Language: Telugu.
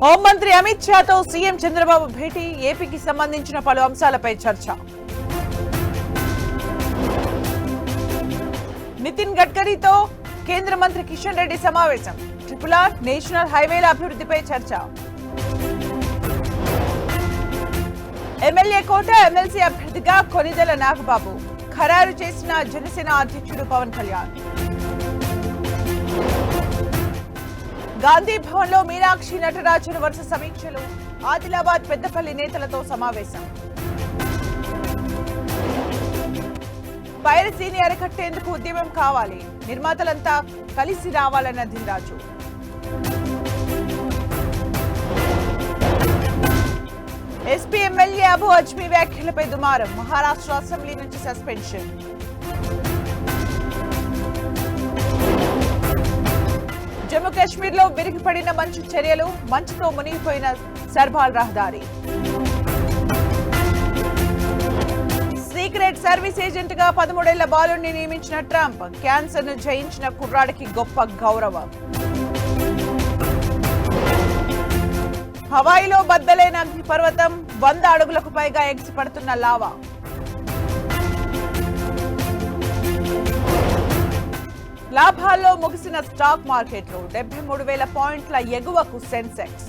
హోంమంత్రి అమిత్ షాతో సీఎం చంద్రబాబు భేటీ, ఏపీకి సంబంధించిన పలు అంశాలపై చర్చ. నితిన్ గడ్కరీతో కేంద్ర మంత్రి కిషన్ రెడ్డి సమావేశం, ట్రిపుల్-ఆర్ నేషనల్ హైవేల అభివృద్ధిపై చర్చ. ఎమ్మెల్యే కోట ఎమ్మెల్సీ అభ్యర్థిగా కొనిదెల నాగబాబు ఖరారు చేసిన జనసేన అధ్యక్షుడు పవన్ కళ్యాణ్. గాంధీ భవన్ లో మీనాక్షి నటరాజన్ వరుస సమీక్షలు, ఆదిలాబాద్ పెద్దపల్లి నేతలతో సమావేశం. పైరసీని అరికట్టేందుకు ఉద్యమం కావాలి, నిర్మాతలంతా కలిసి రావాలన్న దిల్రాజు. ఎస్పీ ఎమ్మెల్యే అబు అజ్మీ వ్యాఖ్యలపై దుమారం, మహారాష్ట్ర అసెంబ్లీ నుంచి సస్పెన్షన్. జమ్మూ కాశ్మీర్ లో విరిగిపడిన మంచు చర్యలు, మంచుతో మునిగిపోయిన సర్బాల్ రహదారి. సీక్రెట్ సర్వీస్ ఏజెంట్ గా 13 ఏళ్ల బాలుడిని నియమించిన ట్రంప్, క్యాన్సర్ ను జయించిన కుర్రాడికి గొప్ప గౌరవం. హవాయిలో బద్దలైన అగ్నిపర్వతం, 100 అడుగులకు పైగా ఎగిసిపడుతున్న లావా. లాభాల్లో ముగిసిన స్టాక్ మార్కెట్లు, 73,000 పాయింట్ల ఎగువకు సెన్సెక్స్.